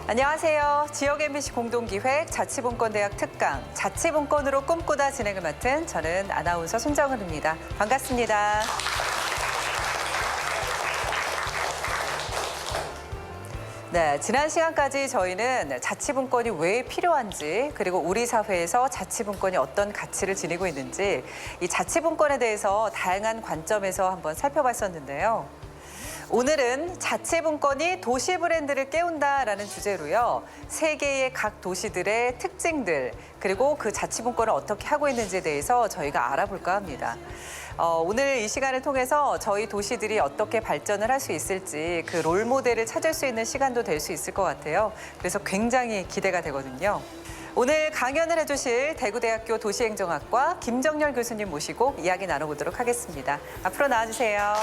안녕하세요. 지역 MBC 공동기획 자치분권대학 특강 자치분권으로 꿈꾸다 진행을 맡은 저는 아나운서 손정은입니다. 반갑습니다. 네, 지난 시간까지 저희는 자치분권이 왜 필요한지, 그리고 우리 사회에서 자치분권이 어떤 가치를 지니고 있는지, 이 자치분권에 대해서 다양한 관점에서 한번 살펴봤었는데요. 오늘은 자치분권이 도시 브랜드를 깨운다라는 주제로요. 세계의 각 도시들의 특징들, 그리고 그 자치분권을 어떻게 하고 있는지에 대해서 저희가 알아볼까 합니다. 오늘 이 시간을 통해서 저희 도시들이 어떻게 발전을 할 수 있을지 그 롤모델을 찾을 수 있는 시간도 될 수 있을 것 같아요. 그래서 굉장히 기대가 되거든요. 오늘 강연을 해주실 대구대학교 도시행정학과 김정열 교수님 모시고 이야기 나눠보도록 하겠습니다. 앞으로 나와주세요.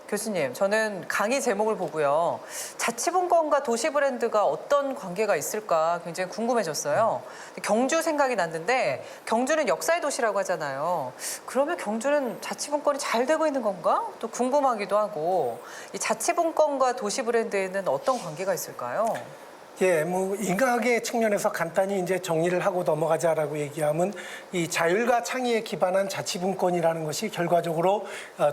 교수님, 저는 강의 제목을 보고요. 자치분권과 도시 브랜드가 어떤 관계가 있을까 굉장히 궁금해졌어요. 경주 생각이 났는데 경주는 역사의 도시라고 하잖아요. 그러면 경주는 자치분권이 잘 되고 있는 건가? 또 궁금하기도 하고. 이 자치분권과 도시 브랜드에는 어떤 관계가 있을까요? 예, 인과학의 측면에서 간단히 이제 정리를 하고 넘어가자라고 얘기하면 이 자율과 창의에 기반한 자치분권이라는 것이 결과적으로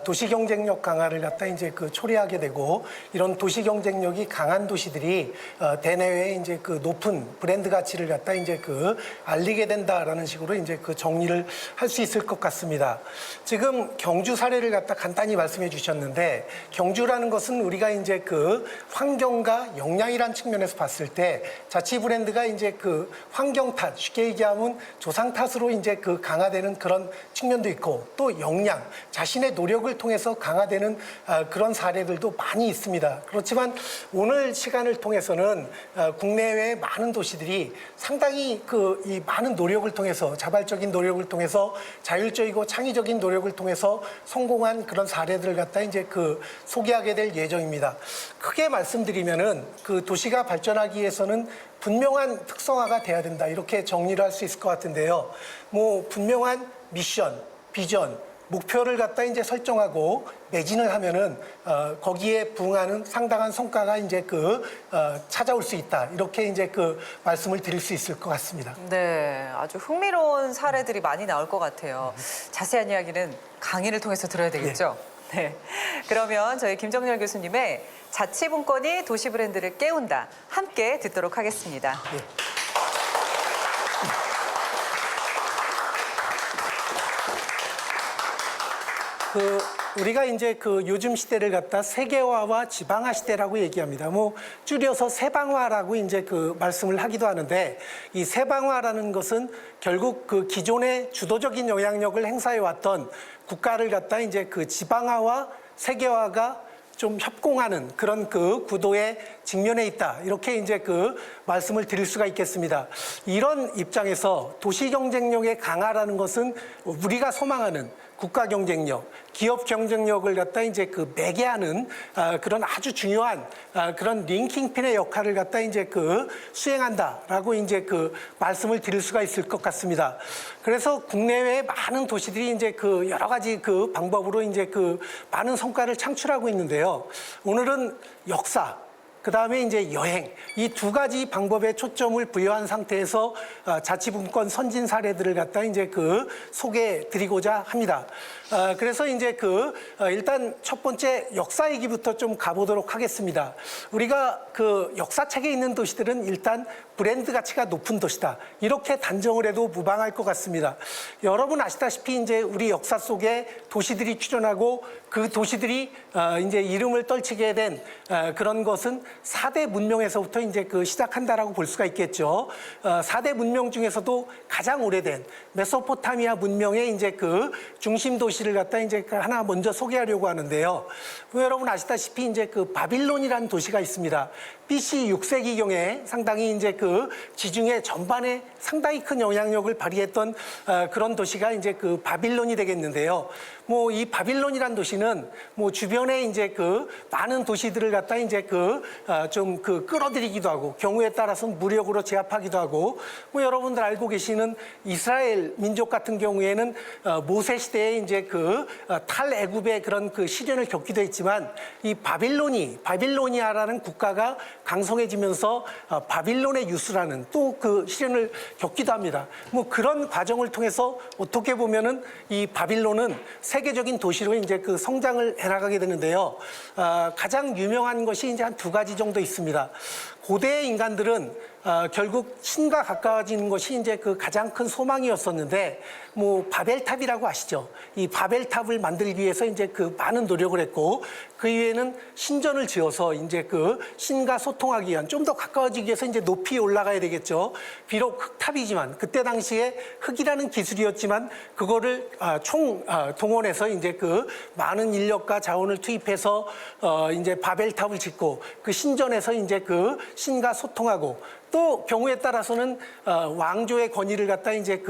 도시 경쟁력 강화를 갖다 이제 초래하게 되고, 이런 도시 경쟁력이 강한 도시들이 대내외에 이제 높은 브랜드 가치를 갖다 이제 알리게 된다라는 식으로 이제 정리를 할 수 있을 것 같습니다. 지금 경주 사례를 갖다 간단히 말씀해 주셨는데, 경주라는 것은 우리가 이제 환경과 역량이란 측면에서 봤을 때 자치 브랜드가 이제 환경 탓, 쉽게 얘기하면 조상 탓으로 이제 강화되는 그런 측면도 있고, 또 역량, 자신의 노력을 통해서 강화되는 그런 사례들도 많이 있습니다. 그렇지만 오늘 시간을 통해서는 국내외 많은 도시들이 상당히 이 많은 노력을 통해서, 자발적인 노력을 통해서, 자율적이고 창의적인 노력을 통해서 성공한 그런 사례들을 갖다 이제 소개하게 될 예정입니다. 크게 말씀드리면은 도시가 발전하기 위해서는 분명한 특성화가 돼야 된다, 이렇게 정리를 할 수 있을 것 같은데요. 분명한 미션, 비전, 목표를 갖다 이제 설정하고 매진을 하면은 거기에 부응하는 상당한 성과가 이제 찾아올 수 있다, 이렇게 이제 말씀을 드릴 수 있을 것 같습니다. 네, 아주 흥미로운 사례들이 많이 나올 것 같아요. 자세한 이야기는 강의를 통해서 들어야 되겠죠? 네. 그러면 저희 김정열 교수님의 자치분권이 도시 브랜드를 깨운다, 함께 듣도록 하겠습니다. 네. 우리가 이제 요즘 시대를 갖다 세계화와 지방화 시대라고 얘기합니다. 줄여서 세방화라고 이제 말씀을 하기도 하는데, 이 세방화라는 것은 결국 기존의 주도적인 영향력을 행사해 왔던 국가를 갖다 이제 지방화와 세계화가 좀 협공하는 그런 구도에 직면해 있다, 이렇게 이제 말씀을 드릴 수가 있겠습니다. 이런 입장에서 도시 경쟁력의 강화라는 것은 우리가 소망하는 국가 경쟁력, 기업 경쟁력을 갖다 이제 매개하는 그런 아주 중요한 그런 링킹핀의 역할을 갖다 이제 수행한다라고 이제 말씀을 드릴 수가 있을 것 같습니다. 그래서 국내외의 많은 도시들이 이제 여러 가지 방법으로 이제 많은 성과를 창출하고 있는데요. 오늘은 역사, 그다음에 이제 여행, 이 두 가지 방법에 초점을 부여한 상태에서 자치분권 선진 사례들을 갖다 이제 소개해 드리고자 합니다. 그래서 이제 일단 첫 번째 역사 얘기부터 좀 가보도록 하겠습니다. 우리가 역사책에 있는 도시들은 일단 브랜드 가치가 높은 도시다, 이렇게 단정을 해도 무방할 것 같습니다. 여러분 아시다시피 이제 우리 역사 속에 도시들이 출현하고 그 도시들이 이제 이름을 떨치게 된 그런 것은 4대 문명에서부터 이제 시작한다라고 볼 수가 있겠죠. 4대 문명 중에서도 가장 오래된 메소포타미아 문명의 이제 중심 도시를 갖다 이제 하나 먼저 소개하려고 하는데요. 여러분 아시다시피 이제 바빌론이라는 도시가 있습니다. BC 6세기경에 상당히 이제 지중해 전반에 상당히 큰 영향력을 발휘했던 그런 도시가 이제 바빌론이 되겠는데요. 뭐 이 바빌론이란 도시는 뭐 주변에 이제 그 많은 도시들을 갖다 이제 좀 끌어들이기도 하고 경우에 따라서는 무력으로 제압하기도 하고 뭐 여러분들 알고 계시는 이스라엘 민족 같은 경우에는 모세 시대에 이제 탈애굽의 그런 시련을 겪기도 했지만 이 바빌로니아라는 국가가 강성해지면서 바빌론의 유수라는 또 시련을 겪기도 합니다. 뭐 그런 과정을 통해서 어떻게 보면은 이 바빌론은 세계적인 도시로 이제 성장을 해나가게 되는데요. 가장 유명한 것이 이제 한 두 가지 정도 있습니다. 고대의 인간들은 결국 신과 가까워지는 것이 이제 가장 큰 소망이었었는데, 뭐 바벨탑이라고 아시죠? 이 바벨탑을 만들기 위해서 이제 많은 노력을 했고, 그 이후에는 신전을 지어서 이제 신과 소통하기 위한 좀 더 가까워지기 위해서 이제 높이 올라가야 되겠죠. 비록 흙탑이지만 그때 당시에 흙이라는 기술이었지만 그거를 동원해서 이제 많은 인력과 자원을 투입해서 이제 바벨탑을 짓고 그 신전에서 이제 신과 소통하고 또 경우에 따라서는 왕조의 권위를 갖다 이제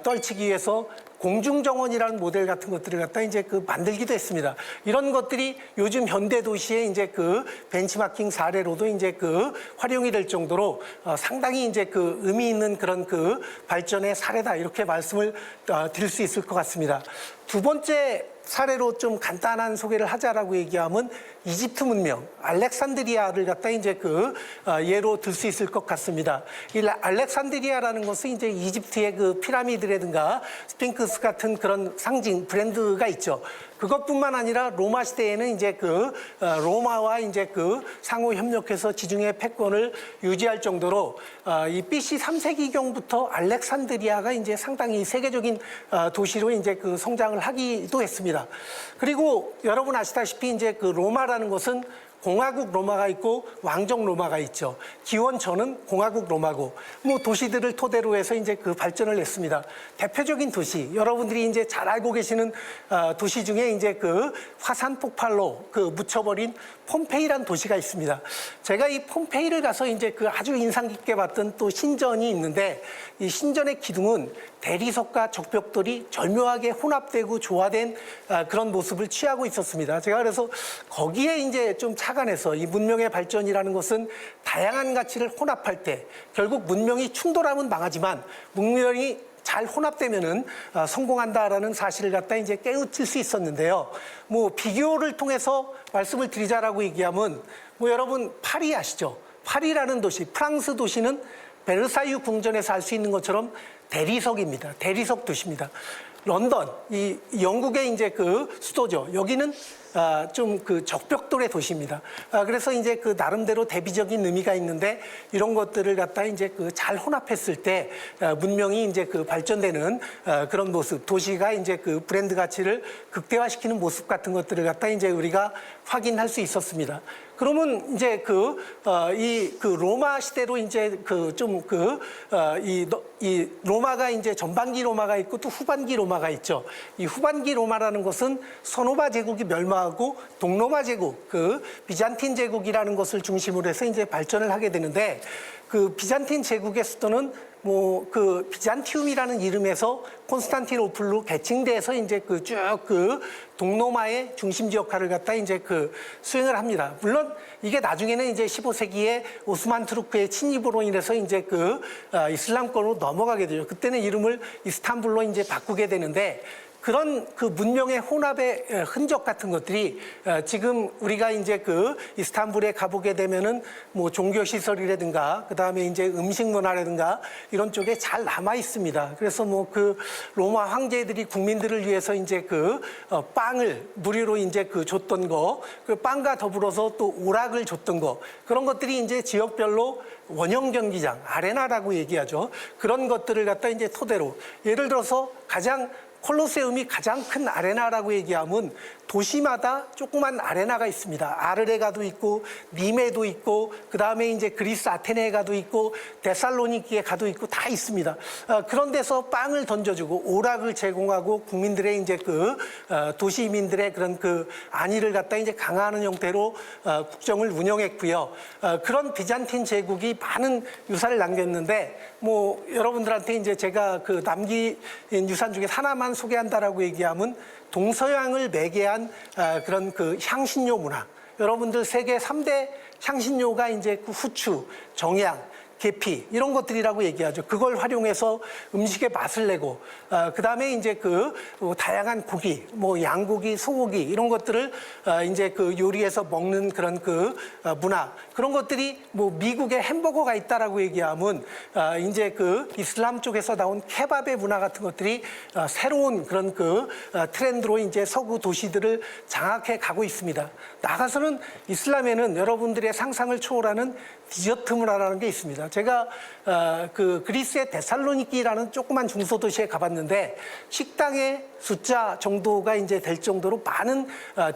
떨치기 위해서 공중정원이라는 모델 같은 것들을 갖다 이제 만들기도 했습니다. 이런 것들이 요즘 현대 도시의 이제 벤치마킹 사례로도 이제 활용이 될 정도로 상당히 이제 의미 있는 그런 발전의 사례다 이렇게 말씀을 드릴 수 있을 것 같습니다. 두 번째 사례로 좀 간단한 소개를 하자라고 얘기하면 이집트 문명, 알렉산드리아를 갖다 이제 예로 들 수 있을 것 같습니다. 이 알렉산드리아라는 것은 이제 이집트의 피라미드라든가 스핑크스 같은 그런 상징 브랜드가 있죠. 그것뿐만 아니라 로마 시대에는 이제 로마와 이제 상호 협력해서 지중해 패권을 유지할 정도로 이 BC 3세기경부터 알렉산드리아가 이제 상당히 세계적인 도시로 이제 성장을 하기도 했습니다. 그리고 여러분 아시다시피 이제 로마라는 것은 공화국 로마가 있고 왕정 로마가 있죠. 기원전은 공화국 로마고 뭐 도시들을 토대로 해서 이제 발전을 했습니다. 대표적인 도시 여러분들이 이제 잘 알고 계시는 도시 중에 이제 화산 폭발로 묻혀버린 폼페이란 도시가 있습니다. 제가 이 폼페이를 가서 이제 아주 인상 깊게 봤던 또 신전이 있는데 이 신전의 기둥은 대리석과 적벽돌이 절묘하게 혼합되고 조화된 그런 모습을 취하고 있었습니다. 제가 그래서 거기에 이제 좀 착안해서 이 문명의 발전이라는 것은 다양한 가치를 혼합할 때 결국 문명이 충돌하면 망하지만 문명이 잘 혼합되면은 성공한다라는 사실을 갖다 이제 깨우칠 수 있었는데요. 뭐 비교를 통해서 말씀을 드리자라고 얘기하면 뭐 여러분 파리 아시죠? 파리라는 도시, 프랑스 도시는 베르사유 궁전에서 알 수 있는 것처럼 대리석입니다. 대리석 도시입니다. 런던, 이 영국의 이제 수도죠. 여기는 좀 적벽돌의 도시입니다. 그래서 이제 나름대로 대비적인 의미가 있는데 이런 것들을 갖다 이제 잘 혼합했을 때 문명이 이제 발전되는 그런 모습, 도시가 이제 브랜드 가치를 극대화시키는 모습 같은 것들을 갖다 이제 우리가 확인할 수 있었습니다. 그러면 이제 이 로마 시대로 이제 이 로마가 이제 전반기 로마가 있고 또 후반기 로마가 있죠. 이 후반기 로마라는 것은 서노바 제국이 멸망하고 동로마 제국, 비잔틴 제국이라는 것을 중심으로 해서 이제 발전을 하게 되는데 비잔틴 제국의 수도는 비잔티움이라는 이름에서 콘스탄티노플로 개칭돼서 이제 쭉 동로마의 중심지 역할을 갖다 이제 수행을 합니다. 물론 이게 나중에는 이제 15세기에 오스만 투르크의 침입으로 인해서 이제 이슬람권으로 넘어가게 되죠. 그때는 이름을 이스탄불로 이제 바꾸게 되는데 그런 문명의 혼합의 흔적 같은 것들이 지금 우리가 이제 이스탄불에 가보게 되면은 뭐 종교시설이라든가 그 다음에 이제 음식 문화라든가 이런 쪽에 잘 남아 있습니다. 그래서 뭐 로마 황제들이 국민들을 위해서 이제 빵을 무료로 이제 줬던 거, 빵과 더불어서 또 오락을 줬던 거, 그런 것들이 이제 지역별로 원형 경기장, 아레나라고 얘기하죠. 그런 것들을 갖다 이제 토대로 예를 들어서 콜로세움이 가장 큰 아레나라고 얘기하면 도시마다 조그만 아레나가 있습니다. 아르레가도 있고 니메도 있고 그다음에 이제 그리스 아테네가도 있고 데살로니키에 가도 있고 다 있습니다. 그런 데서 빵을 던져주고 오락을 제공하고 국민들의 이제 도시민들의 그런 안위를 갖다 이제 강화하는 형태로 국정을 운영했고요. 그런 비잔틴 제국이 많은 유산을 남겼는데 뭐 여러분들한테 이제 제가 남긴 유산 중에 하나만 문화만 소개한다라고 얘기하면 동서양을 매개한 그런 그 향신료 문화. 여러분들 세계 3대 향신료가 이제 그 후추, 정향, 계피 이런 것들이라고 얘기하죠. 그걸 활용해서 음식의 맛을 내고 그다음에 이제 그 다양한 고기, 뭐 양고기, 소고기 이런 것들을 이제 그 요리해서 먹는 그런 그 문화 그런 것들이 뭐 미국에 햄버거가 있다라고 얘기하면 이제 그 이슬람 쪽에서 나온 케밥의 문화 같은 것들이 새로운 그런 그 트렌드로 이제 서구 도시들을 장악해 가고 있습니다. 나가서는 이슬람에는 여러분들의 상상을 초월하는 디저트 문화라는 게 있습니다. 제가 그 그리스의 데살로니키라는 조그만 중소도시에 가봤는데 식당의 숫자 정도가 이제 될 정도로 많은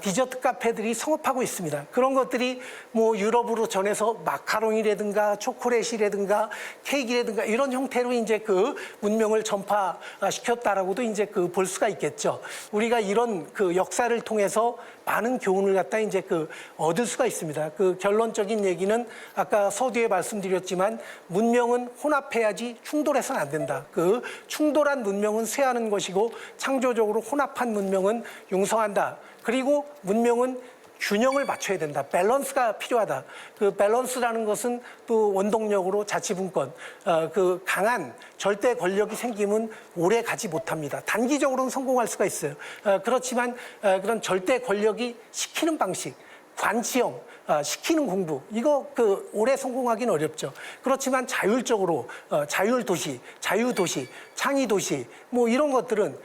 디저트 카페들이 성업하고 있습니다. 그런 것들이 뭐 유럽으로 전해서 마카롱이라든가 초콜릿이라든가 케이크라든가 이런 형태로 이제 그 문명을 전파시켰다라고도 이제 그 볼 수가 있겠죠. 우리가 이런 그 역사를 통해서 많은 교훈을 갖다 이제 그 얻을 수가 있습니다. 그 결론적인 얘기는 아까 서두에 말씀드렸지만 문명은 혼합해야지 충돌해서는 안 된다. 그 충돌한 문명은 쇠하는 것이고 창조적으로 혼합한 문명은 융성한다. 그리고 문명은 균형을 맞춰야 된다. 밸런스가 필요하다. 그 밸런스라는 것은 또 원동력으로 자치분권, 그 강한 절대 권력이 생기면 오래 가지 못합니다. 단기적으로는 성공할 수가 있어요. 그렇지만 그런 절대 권력이 시키는 방식, 관치형, 시키는 공부 이거 그 오래 성공하기는 어렵죠. 그렇지만 자율적으로 자율도시, 자유도시, 창의도시 뭐 이런 것들은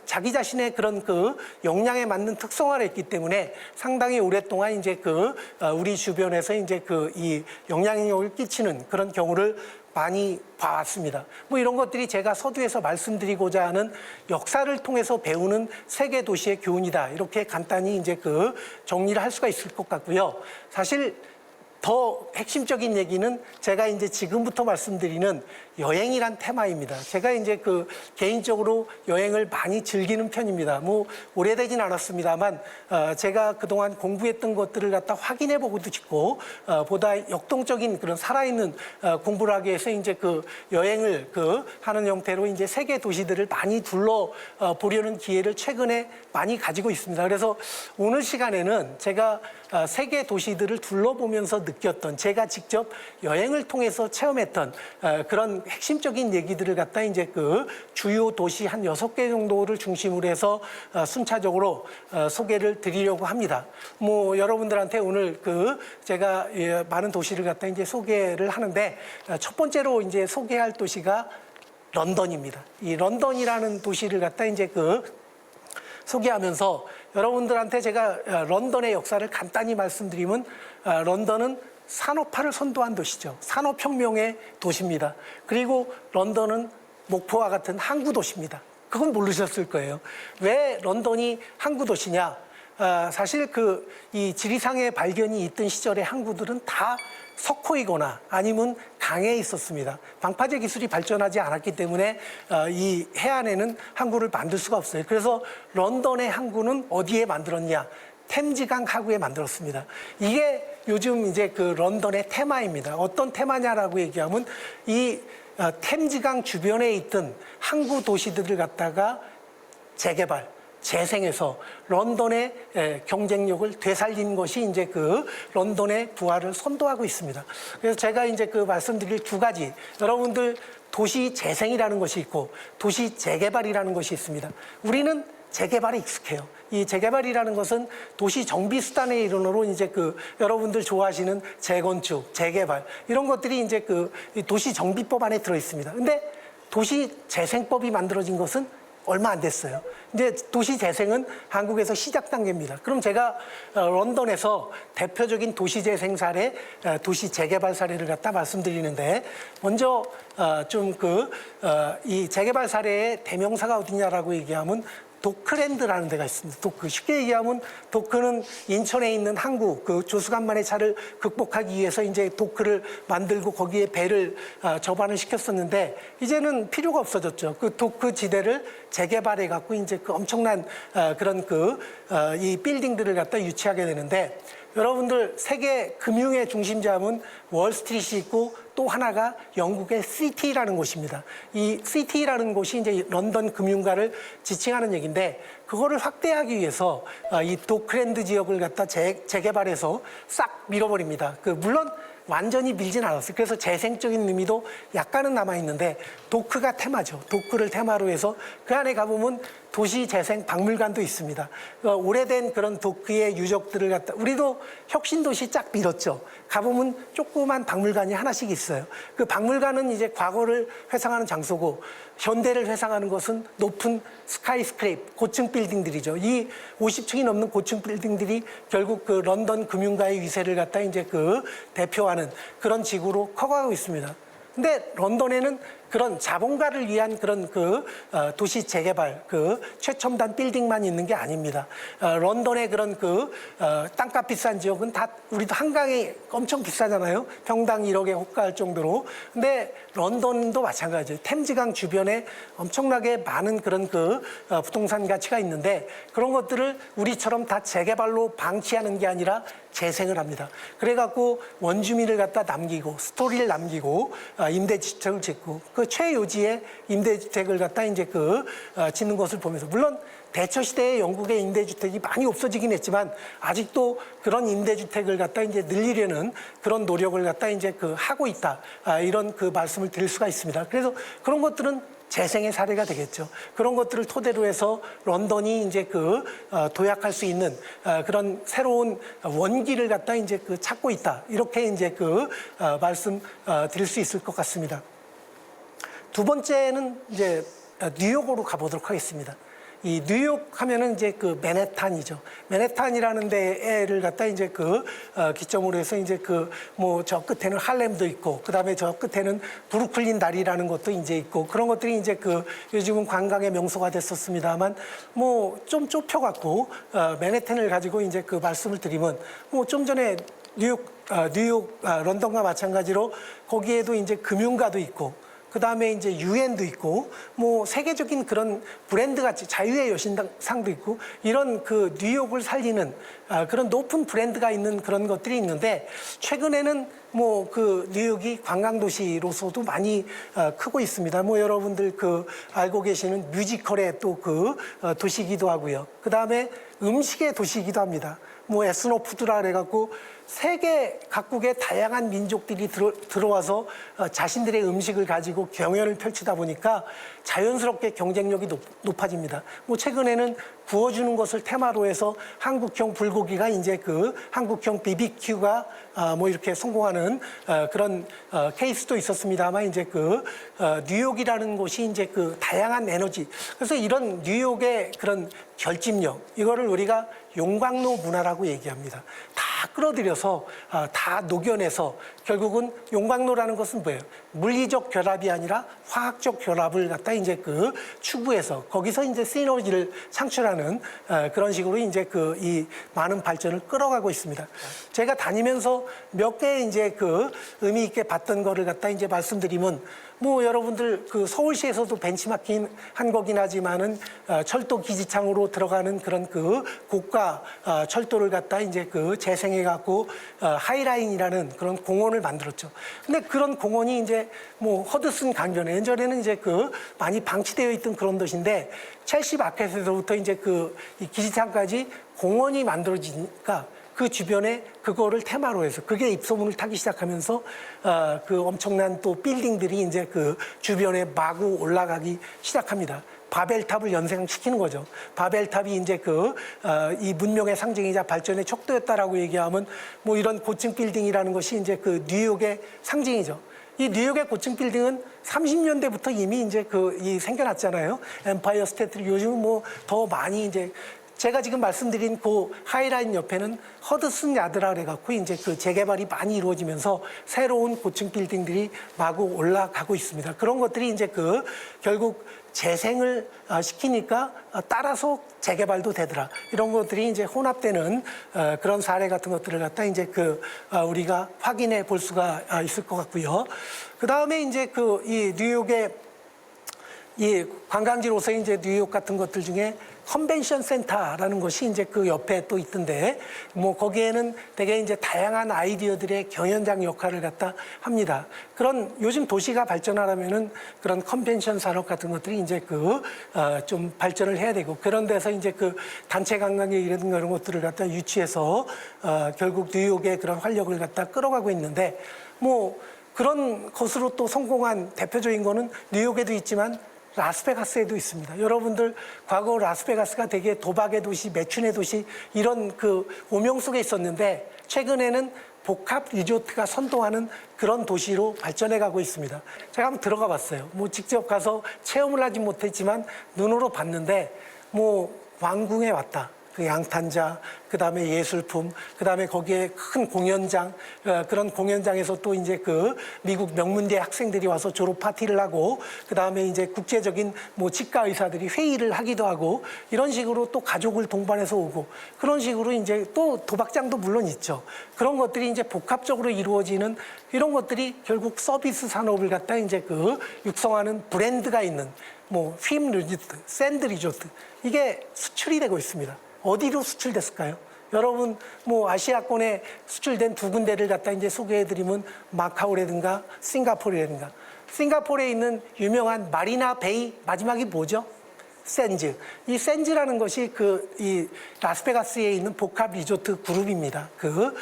자기 자신의 그런 그 역량에 맞는 특성화를 했기 때문에 상당히 오랫동안 이제 그 우리 주변에서 이제 그 이 영향력을 끼치는 그런 경우를 많이 봐왔습니다. 뭐 이런 것들이 제가 서두에서 말씀드리고자 하는 역사를 통해서 배우는 세계 도시의 교훈이다. 이렇게 간단히 이제 그 정리를 할 수가 있을 것 같고요. 사실 더 핵심적인 얘기는 제가 이제 지금부터 말씀드리는 여행이란 테마입니다. 제가 이제 그 개인적으로 여행을 많이 즐기는 편입니다. 뭐 오래되진 않았습니다만 제가 그동안 공부했던 것들을 갖다 확인해 보고도 싶고 보다 역동적인 그런 살아있는 공부를 하기 위해서 이제 그 여행을 그 하는 형태로 이제 세계 도시들을 많이 둘러 보려는 기회를 최근에 많이 가지고 있습니다. 그래서 오늘 시간에는 제가 세계 도시들을 둘러보면서 느꼈던 제가 직접 여행을 통해서 체험했던 그런 핵심적인 얘기들을 갖다 이제 그 주요 도시 한 6개 정도를 중심으로 해서 순차적으로 소개를 드리려고 합니다. 뭐 여러분들한테 오늘 그 제가 많은 도시를 갖다 이제 소개를 하는데 첫 번째로 이제 소개할 도시가 런던입니다. 이 런던이라는 도시를 갖다 이제 그 소개하면서 여러분들한테 제가 런던의 역사를 간단히 말씀드리면 런던은 산업화를 선도한 도시죠. 산업혁명의 도시입니다. 그리고 런던은 목포와 같은 항구 도시입니다. 그건 모르셨을 거예요. 왜 런던이 항구 도시냐? 사실 그 이 지리상의 발견이 있던 시절의 항구들은 다 석호이거나 아니면 강에 있었습니다. 방파제 기술이 발전하지 않았기 때문에 이 해안에는 항구를 만들 수가 없어요. 그래서 런던의 항구는 어디에 만들었냐? 템즈강 하구에 만들었습니다. 이게 요즘 이제 그 런던의 테마입니다. 어떤 테마냐라고 얘기하면 이 템즈강 주변에 있던 항구 도시들을 갖다가 재개발, 재생해서 런던의 경쟁력을 되살린 것이 이제 그 런던의 부활을 선도하고 있습니다. 그래서 제가 이제 그 말씀드릴 두 가지, 여러분들 도시 재생이라는 것이 있고 도시 재개발이라는 것이 있습니다. 우리는 재개발에 익숙해요. 이 재개발이라는 것은 도시 정비 수단의 일원으로 이제 그 여러분들 좋아하시는 재건축, 재개발 이런 것들이 이제 그 도시 정비법 안에 들어 있습니다. 근데 도시 재생법이 만들어진 것은 얼마 안 됐어요. 이제 도시 재생은 한국에서 시작 단계입니다. 그럼 제가 런던에서 대표적인 도시 재생 사례, 도시 재개발 사례를 갖다 말씀드리는데 먼저 좀 이 재개발 사례의 대명사가 어디냐라고 얘기하면 도크랜드라는 데가 있습니다. 도크. 쉽게 얘기하면 도크는 인천에 있는 항구, 그 조수간만의 차를 극복하기 위해서 이제 도크를 만들고 거기에 배를 접안을 시켰었는데 이제는 필요가 없어졌죠. 그 도크 지대를 재개발해 갖고 이제 그 엄청난 그런 이 빌딩들을 갖다 유치하게 되는데 여러분들 세계 금융의 중심지함은 월스트리트이 있고 또 하나가 영국의 시티라는 곳입니다. 이 시티라는 곳이 이제 런던 금융가를 지칭하는 얘기인데 그거를 확대하기 위해서 이 도크랜드 지역을 갖다 재개발해서 싹 밀어버립니다. 물론 완전히 밀진 않았어요. 그래서 재생적인 의미도 약간은 남아있는데 도크가 테마죠. 도크를 테마로 해서 그 안에 가보면 도시재생 박물관도 있습니다. 오래된 그런 도크의 유적들을 갖다 우리도 혁신도시 쫙 밀었죠. 가보면 조그만 박물관이 하나씩 있어요. 그 박물관은 이제 과거를 회상하는 장소고 현대를 회상하는 것은 높은 스카이스크레이프, 고층 빌딩들이죠. 이 50층이 넘는 고층 빌딩들이 결국 그 런던 금융가의 위세를 갖다 이제 대표하는 그런 지구로 커가고 있습니다. 근데 런던에는 그런 자본가를 위한 그런 도시 재개발, 최첨단 빌딩만 있는 게 아닙니다. 런던의 그런 땅값 비싼 지역은 다 우리도 한강이 엄청 비싸잖아요. 평당 1억에 호가할 정도로. 근데 런던도 마찬가지예요. 템즈강 주변에 엄청나게 많은 그런 부동산 가치가 있는데 그런 것들을 우리처럼 다 재개발로 방치하는 게 아니라 재생을 합니다. 그래갖고 원주민을 갖다 남기고 스토리를 남기고 임대주택을 짓고 최요지의 임대주택을 갖다 이제 짓는 것을 보면서 물론 대처 시대에 영국의 임대주택이 많이 없어지긴 했지만 아직도 그런 임대주택을 갖다 이제 늘리려는 그런 노력을 갖다 이제 하고 있다. 이런 말씀을 드릴 수가 있습니다. 그래서 그런 것들은 재생의 사례가 되겠죠. 그런 것들을 토대로 해서 런던이 이제 도약할 수 있는 그런 새로운 원기를 갖다 이제 찾고 있다. 이렇게 이제 말씀 드릴 수 있을 것 같습니다. 두 번째는 이제 뉴욕으로 가보도록 하겠습니다. 이 뉴욕 하면은 이제 맨해탄이죠. 맨해탄이라는 데를 갖다 이제 기점으로 해서 이제 저 끝에는 할렘도 있고, 그 다음에 저 끝에는 브루클린 다리라는 것도 이제 있고, 그런 것들이 이제 요즘은 관광의 명소가 됐었습니다만, 좀 좁혀갖고, 맨해탄을 가지고 이제 말씀을 드리면, 좀 전에 런던과 마찬가지로 거기에도 이제 금융가도 있고, 그 다음에 이제 유엔도 있고, 세계적인 그런 브랜드 같이 자유의 여신상도 있고, 이런 뉴욕을 살리는 그런 높은 브랜드가 있는 그런 것들이 있는데, 최근에는 뉴욕이 관광도시로서도 많이 크고 있습니다. 여러분들 알고 계시는 뮤지컬의 또 도시이기도 하고요. 그 다음에 음식의 도시이기도 합니다. 에스노푸드라 그래갖고 세계 각국의 다양한 민족들이 들어와서 자신들의 음식을 가지고 경연을 펼치다 보니까 자연스럽게 경쟁력이 높아집니다. 최근에는 구워주는 것을 테마로 해서 한국형 불고기가 이제 한국형 BBQ가 이렇게 성공하는 그런 케이스도 있었습니다만 이제 뉴욕이라는 곳이 이제 다양한 에너지. 그래서 이런 뉴욕의 그런 결집력, 이거를 우리가 용광로 문화라고 얘기합니다. 다 끌어들여서 다 녹여내서 결국은 용광로라는 것은 뭐예요? 물리적 결합이 아니라 화학적 결합을 갖다 이제 추구해서 거기서 이제 시너지를 창출하는 그런 식으로 이제 이 많은 발전을 끌어가고 있습니다. 제가 다니면서 몇 개 이제 의미 있게 봤던 거를 갖다 이제 말씀드리면 여러분들 서울시에서도 벤치마킹 한 거긴 하지만은 철도 기지창으로 들어가는 그런 고가 철도를 갖다 이제 재생해 갖고 하이라인이라는 그런 공원을 만들었죠. 근데 그런 공원이 이제 허드슨 강변에 예전에는 이제 많이 방치되어 있던 그런 곳인데 첼시 마켓에서부터 이제 이 기지창까지 공원이 만들어지니까 그 주변에 그거를 테마로 해서 그게 입소문을 타기 시작하면서 엄청난 또 빌딩들이 이제 주변에 마구 올라가기 시작합니다. 바벨탑을 연상시키는 거죠. 바벨탑이 이제 이 문명의 상징이자 발전의 척도였다라고 얘기하면 이런 고층 빌딩이라는 것이 이제 뉴욕의 상징이죠. 이 뉴욕의 고층 빌딩은 30년대부터 이미 이제 이 생겨났잖아요. 엠파이어 스테이트 요즘은 더 많이 이제 제가 지금 말씀드린 하이라인 옆에는 허드슨 야드라 그래갖고 이제 재개발이 많이 이루어지면서 새로운 고층 빌딩들이 마구 올라가고 있습니다. 그런 것들이 이제 결국 재생을 시키니까 따라서 재개발도 되더라. 이런 것들이 이제 혼합되는 그런 사례 같은 것들을 갖다 이제 우리가 확인해 볼 수가 있을 것 같고요. 그 다음에 이제 이 뉴욕의 이 관광지로서 이제 뉴욕 같은 것들 중에 컨벤션 센터라는 것이 이제 그 옆에 또 있던데, 뭐 거기에는 되게 이제 다양한 아이디어들의 경연장 역할을 갖다 합니다. 그런 요즘 도시가 발전하려면은 그런 컨벤션 산업 같은 것들이 이제 좀 발전을 해야 되고, 그런 데서 이제 그 단체 관광객이라든가 이런 것들을 갖다 유치해서 결국 뉴욕의 그런 활력을 갖다 끌어가고 있는데, 뭐 그런 것으로 또 성공한 대표적인 거는 뉴욕에도 있지만 라스베가스에도 있습니다. 여러분들 과거 라스베가스가 되게 도박의 도시, 매춘의 도시 이런 그 오명 속에 있었는데, 최근에는 복합 리조트가 선도하는 그런 도시로 발전해 가고 있습니다. 제가 한번 들어가 봤어요. 뭐 직접 가서 체험을 하지 못했지만 눈으로 봤는데, 뭐 왕궁에 왔다. 그 양탄자, 그 다음에 예술품, 그 다음에 거기에 큰 공연장, 그런 공연장에서 또 이제 그 미국 명문대 학생들이 와서 졸업 파티를 하고, 그 다음에 이제 국제적인 뭐 치과 의사들이 회의를 하기도 하고, 이런 식으로 또 가족을 동반해서 오고, 그런 식으로 이제 또 도박장도 물론 있죠. 그런 것들이 이제 복합적으로 이루어지는 이런 것들이 결국 서비스 산업을 갖다 이제 그 육성하는 브랜드가 있는 뭐 휨 리조트, 샌드 리조트, 이게 수출이 되고 있습니다. 어디로 수출됐을까요? 여러분, 뭐 아시아권에 수출된 두 군데를 갖다 이제 소개해드리면 마카오라든가 싱가포르라든가. 싱가포르에 있는 유명한 마리나 베이 마지막이 뭐죠? 샌즈. 이 샌즈라는 것이 이 라스베가스에 있는 복합 리조트 그룹입니다. 그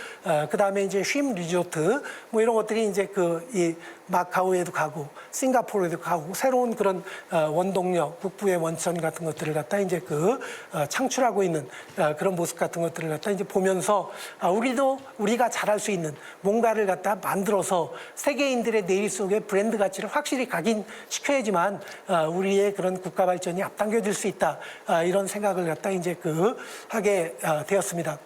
다음에 이제 휨 리조트, 뭐 이런 것들이 이제 이 마카오에도 가고, 싱가포르에도 가고, 새로운 그런 원동력, 북부의 원천 같은 것들을 갖다 이제 창출하고 있는 그런 모습 같은 것들을 갖다 이제 보면서, 우리가 잘할 수 있는 뭔가를 갖다 만들어서 세계인들의 내일 속에 브랜드 가치를 확실히 각인시켜야지만 우리의 그런 국가 발전이 앞당겨질 수 있다. 이런 생각을 갖다 이제 하게 되었습니다.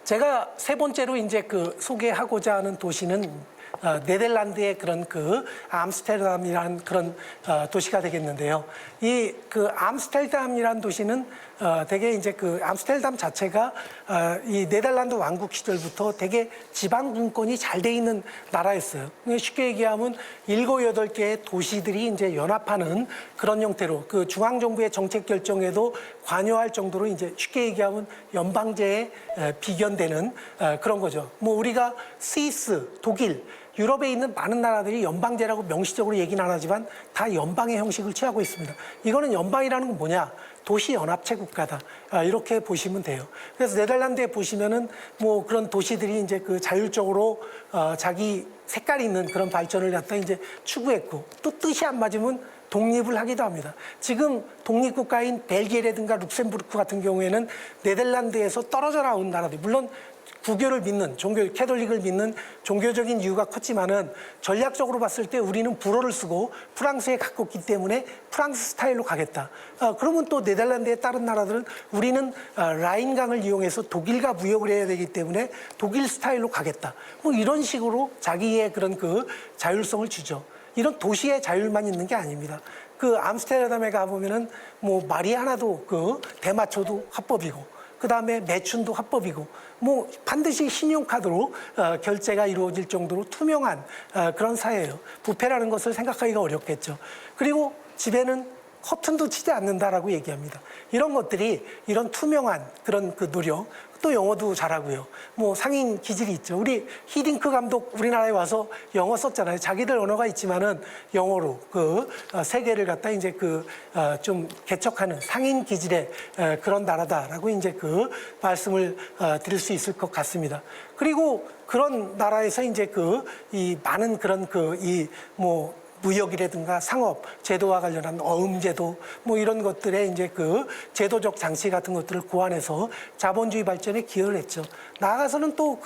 제가 세 번째로 이제 소개하고자 하는 도시는 네덜란드의 그런 암스테르담이라는 그런 도시가 되겠는데요. 이 암스테르담이라는 도시는 되게 이제 암스테르담 자체가 이 네덜란드 왕국 시절부터 되게 지방 분권이 잘 돼 있는 나라였어요. 쉽게 얘기하면 7, 8개의 도시들이 이제 연합하는 그런 형태로 중앙 정부의 정책 결정에도 관여할 정도로 이제 쉽게 얘기하면 연방제에 비견되는 그런 거죠. 뭐 우리가 스위스, 독일, 유럽에 있는 많은 나라들이 연방제라고 명시적으로 얘기는 안 하지만 다 연방의 형식을 취하고 있습니다. 이거는 연방이라는 건 뭐냐? 도시연합체 국가다. 이렇게 보시면 돼요. 그래서 네덜란드에 보시면은 뭐 그런 도시들이 이제 자율적으로 자기 색깔이 있는 그런 발전을 갖다 이제 추구했고, 또 뜻이 안 맞으면 독립을 하기도 합니다. 지금 독립국가인 벨기에라든가 룩셈부르크 같은 경우에는 네덜란드에서 떨어져 나온 나라들, 물론 구교를 믿는 캐톨릭을 믿는 종교적인 이유가 컸지만은 전략적으로 봤을 때 우리는 불어를 쓰고 프랑스에 가깝기 때문에 프랑스 스타일로 가겠다. 그러면 또 네덜란드의 다른 나라들은 우리는 라인강을 이용해서 독일과 무역을 해야 되기 때문에 독일 스타일로 가겠다. 뭐 이런 식으로 자기의 그런 자율성을 주죠. 이런 도시의 자율만 있는 게 아닙니다. 암스테르담에 가보면은 뭐 말이 하나도 대마초도 합법이고, 그 다음에 매춘도 합법이고, 뭐 반드시 신용카드로 결제가 이루어질 정도로 투명한 그런 사회예요. 부패라는 것을 생각하기가 어렵겠죠. 그리고 집에는 커튼도 치지 않는다라고 얘기합니다. 이런 것들이, 이런 투명한 그런 노력, 또 영어도 잘하고요. 뭐 상인 기질이 있죠. 우리 히딩크 감독 우리나라에 와서 영어 썼잖아요. 자기들 언어가 있지만은 영어로 세계를 갖다 이제 좀 개척하는 상인 기질의 그런 나라다라고 이제 말씀을 드릴 수 있을 것 같습니다. 그리고 그런 나라에서 이제 이 많은 그런 뭐 무역이라든가 상업 제도와 관련한 어음제도 뭐 이런 것들의 이제 제도적 장치 같은 것들을 고안해서 자본주의 발전에 기여를 했죠. 나아가서는 또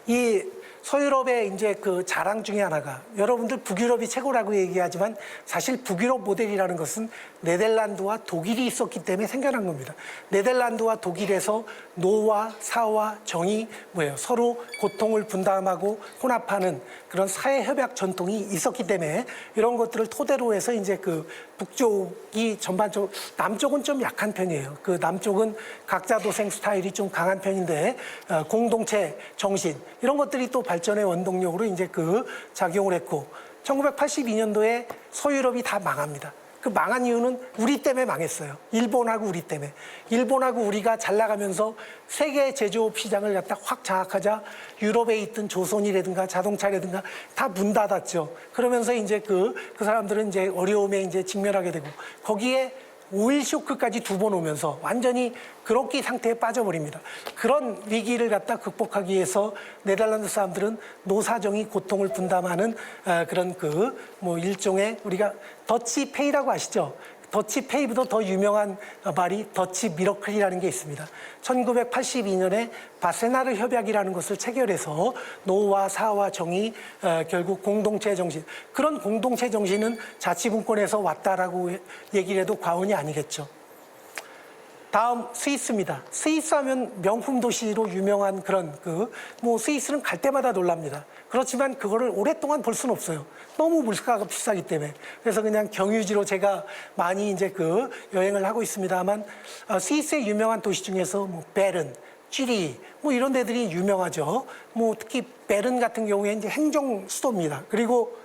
이 서유럽의 이제 자랑 중에 하나가, 여러분들 북유럽이 최고라고 얘기하지만 사실 북유럽 모델이라는 것은 네덜란드와 독일이 있었기 때문에 생겨난 겁니다. 네덜란드와 독일에서 노와 사와 정이 서로 고통을 분담하고 혼합하는 그런 사회협약 전통이 있었기 때문에 이런 것들을 토대로 해서 이제 북쪽이 전반적으로, 남쪽은 좀 약한 편이에요. 남쪽은 각자 도생 스타일이 좀 강한 편인데 공동체 정신, 이런 것들이 또 발전의 원동력으로 이제 작용을 했고, 1982년도에 서유럽이 다 망합니다. 그 망한 이유는 우리 때문에 망했어요. 일본하고 우리 때문에. 일본하고 우리가 잘 나가면서 세계 제조업 시장을 갖다 확 장악하자 유럽에 있던 조선이라든가 자동차라든가 다 문 닫았죠. 그러면서 이제 그 사람들은 이제 어려움에 이제 직면하게 되고 거기에 오일 쇼크까지 2번 오면서 완전히 그렇게 상태에 빠져버립니다. 그런 위기를 갖다 극복하기 위해서 네덜란드 사람들은 노사정이 고통을 분담하는 그런 뭐 일종의 우리가 더치페이라고 아시죠? 더치페이보다 더 유명한 말이 더치 미러클이라는 게 있습니다. 1982년에 바세나르 협약이라는 것을 체결해서 노와 사와 정이 결국 공동체 정신, 그런 공동체 정신은 자치분권에서 왔다라고 얘기를 해도 과언이 아니겠죠. 다음 스위스입니다. 스위스 하면 명품 도시로 유명한 그런 뭐 스위스는 갈 때마다 놀랍니다. 그렇지만 그거를 오랫동안 볼 수는 없어요. 너무 물가가 비싸기 때문에. 그래서 그냥 경유지로 제가 많이 이제 여행을 하고 있습니다만 스위스의 유명한 도시 중에서 뭐 베른, 쥐리 뭐 이런 데들이 유명하죠. 뭐 특히 베른 같은 경우에 이제 행정 수도입니다. 그리고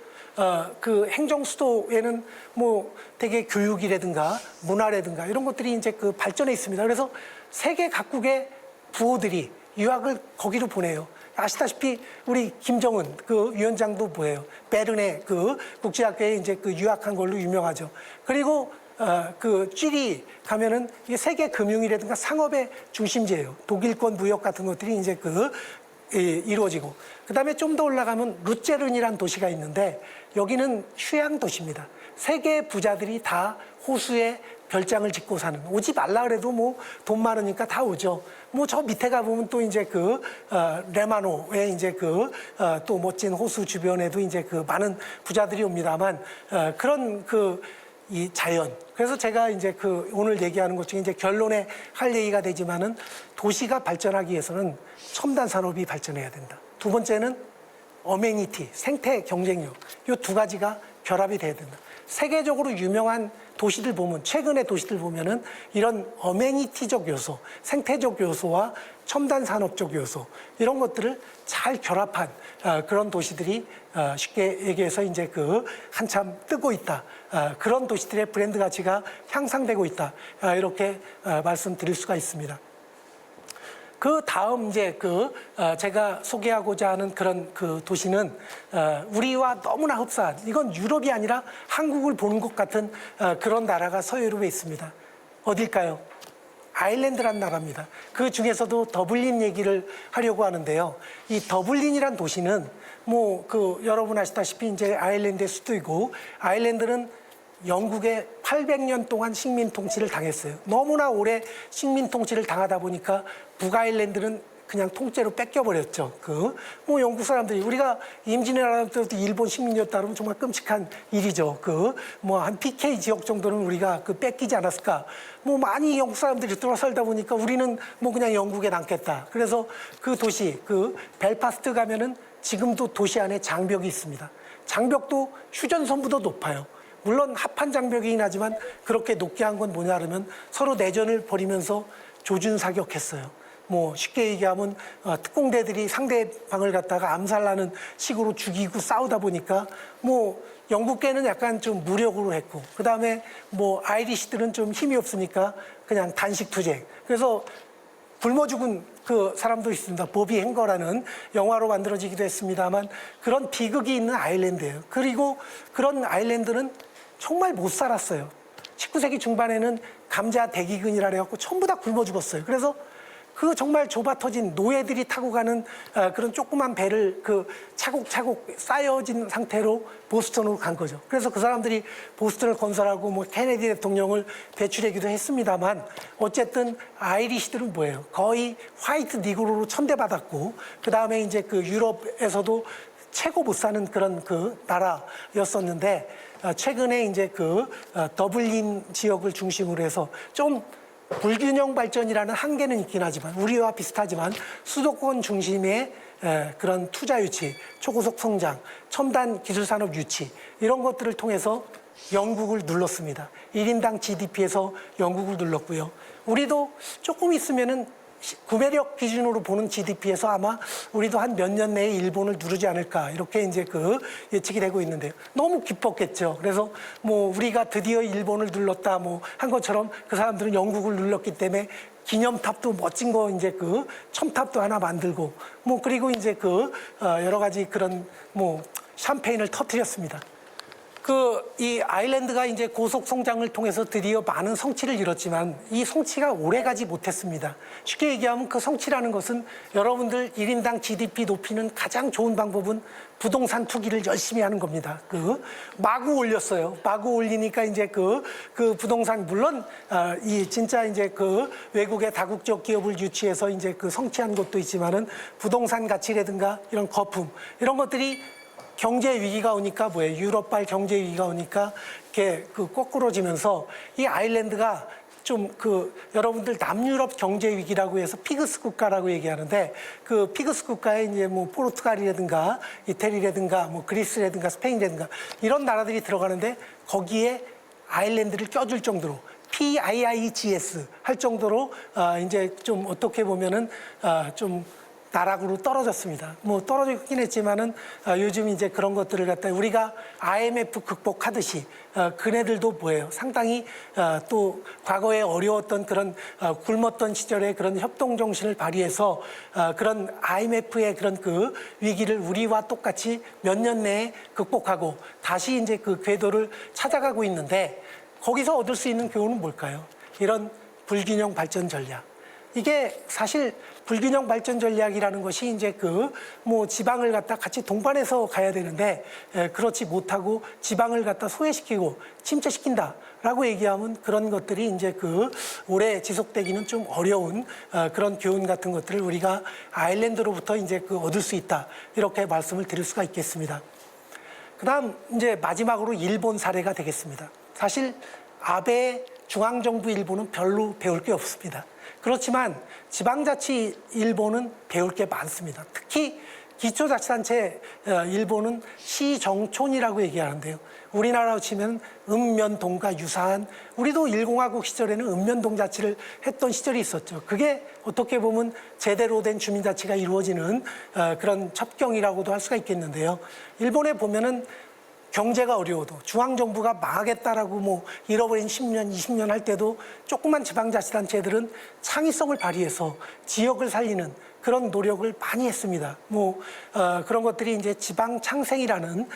그 행정 수도에는 뭐 되게 교육이라든가 문화라든가 이런 것들이 이제 발전해 있습니다. 그래서 세계 각국의 부호들이 유학을 거기로 보내요. 아시다시피 우리 김정은 위원장도 뭐예요? 베른의 국제학교에 이제 유학한 걸로 유명하죠. 그리고 쥐리 가면은 이게 세계 금융이라든가 상업의 중심지예요. 독일권 무역 같은 것들이 이제 이루어지고, 그 다음에 좀 더 올라가면 루체른이라는 도시가 있는데 여기는 휴양 도시입니다. 세계 부자들이 다 호수에 별장을 짓고 사는, 오지 말라 그래도 뭐 돈 많으니까 다 오죠. 뭐 저 밑에 가보면 또 이제 레마노에 이제 또 멋진 호수 주변에도 이제 많은 부자들이 옵니다만, 그런 이 자연. 그래서 제가 이제 오늘 얘기하는 것 중에 이제 결론에 할 얘기가 되지만은 도시가 발전하기 위해서는 첨단 산업이 발전해야 된다. 두 번째는 어메니티, 생태 경쟁력. 이 두 가지가 결합이 돼야 된다. 세계적으로 유명한 도시들 보면, 최근의 도시들 보면은 이런 어메니티적 요소, 생태적 요소와 첨단 산업적 요소, 이런 것들을 잘 결합한 그런 도시들이 쉽게 얘기해서 이제 한참 뜨고 있다. 그런 도시들의 브랜드 가치가 향상되고 있다. 이렇게 말씀드릴 수가 있습니다. 그 다음 이제 제가 소개하고자 하는 그런 도시는 우리와 너무나 흡사한, 이건 유럽이 아니라 한국을 보는 것 같은 그런 나라가 서유럽에 있습니다. 어딜까요? 아일랜드란 나라입니다. 그 중에서도 더블린 얘기를 하려고 하는데요. 이 더블린이란 도시는 뭐 여러분 아시다시피 이제 아일랜드의 수도이고, 아일랜드는 영국에 800년 동안 식민 통치를 당했어요. 너무나 오래 식민 통치를 당하다 보니까 북아일랜드는 그냥 통째로 뺏겨버렸죠. 뭐 영국 사람들이, 우리가 임진왜란 때도 일본 식민이었다 그러면 정말 끔찍한 일이죠. 뭐 한 PK 지역 정도는 우리가 뺏기지 않았을까. 뭐 많이 영국 사람들이 들어 살다 보니까 우리는 뭐 그냥 영국에 남겠다. 그래서 그 도시, 벨파스트 가면은 지금도 도시 안에 장벽이 있습니다. 장벽도 휴전선보다 높아요. 물론 합한 장벽이긴 하지만 그렇게 높게 한 건 뭐냐 그러면 서로 내전을 벌이면서 조준사격했어요. 뭐 쉽게 얘기하면 특공대들이 상대방을 갖다가 암살하는 식으로 죽이고 싸우다 보니까 뭐 영국계는 약간 좀 무력으로 했고, 그 다음에 뭐 아이리시들은 좀 힘이 없으니까 그냥 단식 투쟁. 그래서 굶어 죽은 사람도 있습니다. 보비 행거라는 영화로 만들어지기도 했습니다만, 그런 비극이 있는 아일랜드예요. 그리고 그런 아일랜드는 정말 못 살았어요. 19세기 중반에는 감자 대기근이라 해갖고 전부 다 굶어 죽었어요. 그래서 정말 좁아 터진 노예들이 타고 가는 그런 조그만 배를 차곡차곡 쌓여진 상태로 보스턴으로 간 거죠. 그래서 그 사람들이 보스턴을 건설하고 뭐 케네디 대통령을 배출하기도 했습니다만, 어쨌든 아이리시들은 뭐예요? 거의 화이트 니그로로 천대받았고, 그 다음에 이제 유럽에서도 최고 못 사는 그런 나라였었는데, 최근에 이제 더블린 지역을 중심으로 해서 좀 불균형 발전이라는 한계는 있긴 하지만, 우리와 비슷하지만 수도권 중심의 그런 투자 유치, 초고속 성장, 첨단 기술 산업 유치, 이런 것들을 통해서 영국을 눌렀습니다. 1인당 GDP에서 영국을 눌렀고요. 우리도 조금 있으면은 구매력 기준으로 보는 GDP에서 아마 우리도 한 몇 년 내에 일본을 누르지 않을까 이렇게 이제 그 예측이 되고 있는데요. 너무 기뻤겠죠. 그래서 뭐 우리가 드디어 일본을 눌렀다 뭐 한 것처럼 그 사람들은 영국을 눌렀기 때문에 기념탑도 멋진 거 이제 그 첨탑도 하나 만들고 뭐 그리고 이제 그 여러 가지 그런 뭐 샴페인을 터뜨렸습니다. 이 아일랜드가 이제 고속 성장을 통해서 드디어 많은 성취를 이뤘지만 이 성취가 오래가지 못했습니다. 쉽게 얘기하면 그 성취라는 것은 여러분들 1인당 GDP 높이는 가장 좋은 방법은 부동산 투기를 열심히 하는 겁니다. 마구 올렸어요. 마구 올리니까 이제 그 부동산 물론 이 진짜 이제 그 외국의 다국적 기업을 유치해서 이제 그 성취한 것도 있지만은 부동산 가치라든가 이런 거품 이런 것들이 경제 위기가 오니까 뭐예요? 유럽발 경제 위기가 오니까 이렇게 거꾸로지면서 이 아일랜드가 좀 여러분들 남유럽 경제 위기라고 해서 피그스 국가라고 얘기하는데 그 피그스 국가에 이제 뭐 포르투갈이라든가 이태리라든가 뭐 그리스라든가 스페인이라든가 이런 나라들이 들어가는데 거기에 아일랜드를 껴줄 정도로 PIIGS 할 정도로 이제 좀 어떻게 보면은 좀 나락으로 떨어졌습니다. 뭐 떨어지긴 했지만은 요즘 이제 그런 것들을 갖다 우리가 IMF 극복하듯이 그네들도 뭐예요? 상당히 또 과거에 어려웠던 그런 굶었던 시절의 그런 협동 정신을 발휘해서 그런 IMF의 그런 그 위기를 우리와 똑같이 몇 년 내에 극복하고 다시 이제 그 궤도를 찾아가고 있는데 거기서 얻을 수 있는 교훈은 뭘까요? 이런 불균형 발전 전략. 이게 사실 불균형 발전 전략이라는 것이 이제 뭐 지방을 갖다 같이 동반해서 가야 되는데 그렇지 못하고 지방을 갖다 소외시키고 침체시킨다라고 얘기하면 그런 것들이 이제 오래 지속되기는 좀 어려운 그런 교훈 같은 것들을 우리가 아일랜드로부터 이제 얻을 수 있다 이렇게 말씀을 드릴 수가 있겠습니다. 그다음 이제 마지막으로 일본 사례가 되겠습니다. 사실 아베 중앙정부 일본은 별로 배울 게 없습니다. 그렇지만 지방자치 일본은 배울 게 많습니다. 특히 기초자치단체 일본은 시정촌이라고 얘기하는데요. 우리나라로 치면 읍면동과 유사한 우리도 일공화국 시절에는 읍면동 자치를 했던 시절이 있었죠. 그게 어떻게 보면 제대로 된 주민자치가 이루어지는 그런 첩경이라고도 할 수가 있겠는데요. 일본에 보면은 경제가 어려워도 중앙정부가 망하겠다라고 뭐 잃어버린 10년, 20년 할 때도 조그만 지방자치단체들은 창의성을 발휘해서 지역을 살리는 그런 노력을 많이 했습니다. 그런 것들이 이제 지방창생이라는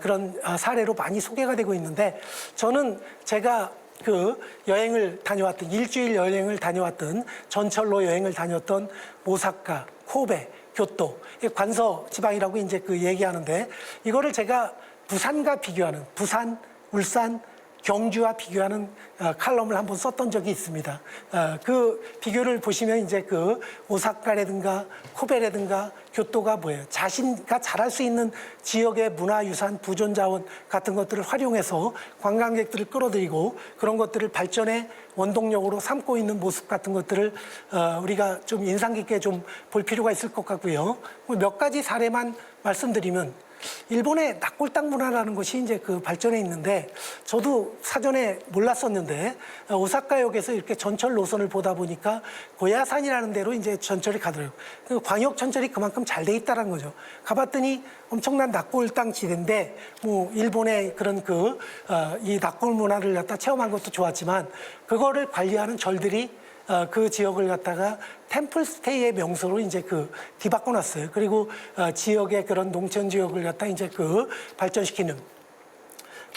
그런 사례로 많이 소개가 되고 있는데 저는 제가 여행을 다녀왔던 일주일 여행을 다녀왔던 전철로 여행을 다녔던 오사카, 코베, 교토 관서 지방이라고 이제 얘기하는데 이거를 제가 부산과 비교하는 부산, 울산, 경주와 비교하는 칼럼을 한번 썼던 적이 있습니다. 그 비교를 보시면 이제 오사카라든가 코베라든가 교토가 뭐예요? 자신가 잘할 수 있는 지역의 문화유산, 부존자원 같은 것들을 활용해서 관광객들을 끌어들이고 그런 것들을 발전의 원동력으로 삼고 있는 모습 같은 것들을 우리가 좀 인상 깊게 좀 볼 필요가 있을 것 같고요. 몇 가지 사례만 말씀드리면 일본의 낙골당 문화라는 것이 이제 발전해 있는데 저도 사전에 몰랐었는데 오사카역에서 이렇게 전철 노선을 보다 보니까 고야산이라는 데로 이제 전철이 가더라고요. 광역 전철이 그만큼 잘 돼 있다는 거죠. 가봤더니 엄청난 낙골당 지대인데 뭐 일본의 그런 이 낙골 문화를 갖다 체험한 것도 좋았지만 그거를 관리하는 절들이 그 지역을 갖다가 템플스테이의 명소로 이제 뒤바꿔 놨어요. 그리고 지역의 그런 농촌 지역을 갖다 이제 발전시키는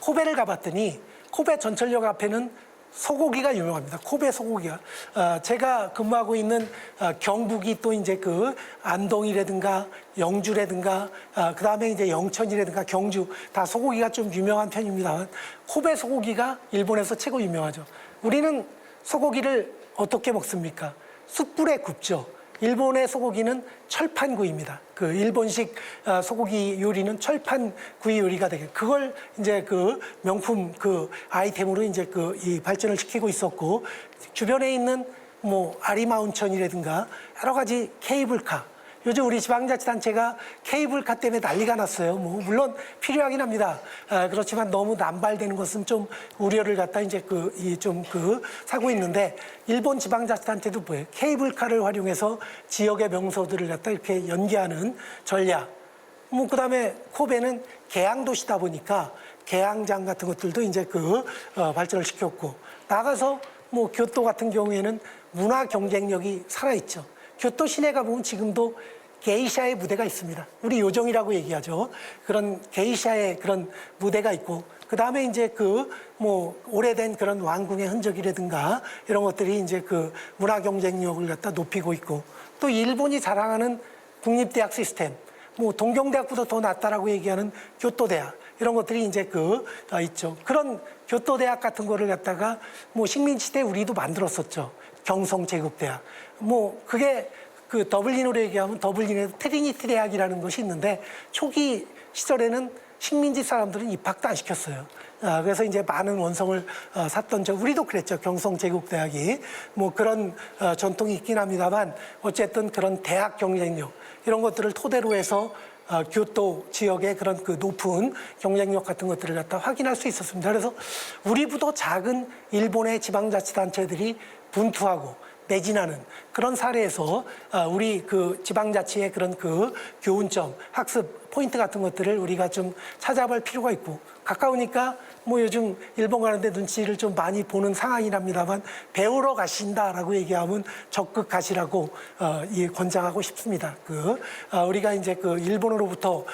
코베를 가봤더니 코베 전철역 앞에는 소고기가 유명합니다. 코베 소고기가. 제가 근무하고 있는 경북이 또 이제 안동이라든가 영주라든가 그 다음에 이제 영천이라든가 경주 다 소고기가 좀 유명한 편입니다만 코베 소고기가 일본에서 최고 유명하죠. 우리는 소고기를 어떻게 먹습니까? 숯불에 굽죠. 일본의 소고기는 철판구이입니다. 일본식 소고기 요리는 철판구이 요리가 되게 그걸 이제 명품 아이템으로 이제 이 발전을 시키고 있었고 주변에 있는 뭐 아리마 온천이라든가 여러 가지 케이블카 요즘 우리 지방자치단체가 케이블카 때문에 난리가 났어요. 뭐 물론 필요하긴 합니다. 그렇지만 너무 남발되는 것은 좀 우려를 갖다 이제 사고 있는데 일본 지방자치단체도 뭐예요? 케이블카를 활용해서 지역의 명소들을 갖다 이렇게 연계하는 전략. 뭐 그다음에 코베는 개항 도시다 보니까 개항장 같은 것들도 이제 발전을 시켰고 나가서 뭐 교토 같은 경우에는 문화 경쟁력이 살아있죠. 교토 시내 가보면 지금도 게이샤의 무대가 있습니다. 우리 요정이라고 얘기하죠. 그런 게이샤의 그런 무대가 있고, 그 다음에 이제 오래된 그런 왕궁의 흔적이라든가 이런 것들이 이제 문화 경쟁력을 갖다 높이고 있고, 또 일본이 자랑하는 국립대학 시스템, 뭐 동경대학보다 더 낫다라고 얘기하는 교토대학, 이런 것들이 이제 있죠. 그런 교토대학 같은 거를 갖다가 뭐 식민지대 우리도 만들었었죠. 경성제국대학. 뭐 그게 더블린으로 얘기하면 더블린에 트리니티 대학이라는 것이 있는데 초기 시절에는 식민지 사람들은 입학도 안 시켰어요. 그래서 이제 많은 원성을 샀던 우리도 그랬죠. 경성제국대학이 뭐 그런 전통이 있긴 합니다만 어쨌든 그런 대학 경쟁력 이런 것들을 토대로 해서 교토 지역의 그런 높은 경쟁력 같은 것들을 갖다 확인할 수 있었습니다. 그래서 우리보다 작은 일본의 지방자치단체들이 분투하고 매진하는 그런 사례에서 우리 지방자치의 그런 교훈점, 학습 포인트 같은 것들을 우리가 좀 찾아볼 필요가 있고, 가까우니까 뭐 요즘 일본 가는데 눈치를 좀 많이 보는 상황이랍니다만 배우러 가신다라고 얘기하면 적극 가시라고 권장하고 싶습니다. 우리가 이제 일본어로부터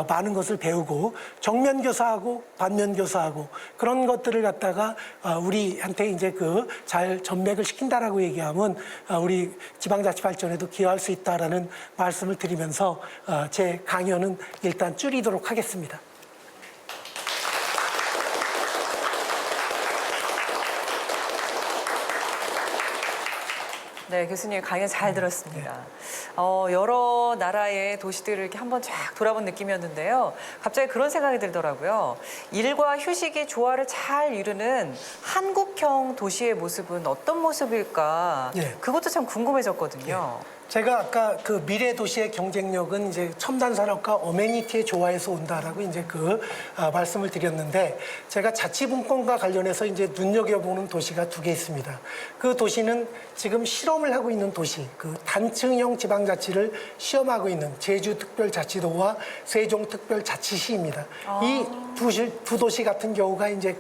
많은 것을 배우고 정면 교사하고 반면 교사하고 그런 것들을 갖다가 우리한테 이제 잘 전맥을 시킨다라고 얘기하면 우리 지방자치 발전에도 기여할 수 있다라는 말씀을 드리면서 제 강연은 일단 줄이도록 하겠습니다. 네, 교수님 강연 잘 들었습니다. 여러 나라의 도시들을 이렇게 한번 쫙 돌아본 느낌이었는데요. 갑자기 그런 생각이 들더라고요. 일과 휴식이 조화를 잘 이루는 한국형 도시의 모습은 어떤 모습일까? 네. 그것도 참 궁금해졌거든요. 제가 아까 미래 도시의 경쟁력은 이제 첨단 산업과 어메니티의 조화에서 온다라고 이제 말씀을 드렸는데, 제가 자치분권과 관련해서 이제 눈여겨보는 도시가 2개 있습니다. 그 도시는 지금 실험을 하고 있는 도시, 단층형 지방자치를 시험하고 있는 제주특별자치도와 세종특별자치시입니다. 이 두 도시 같은 경우가 이제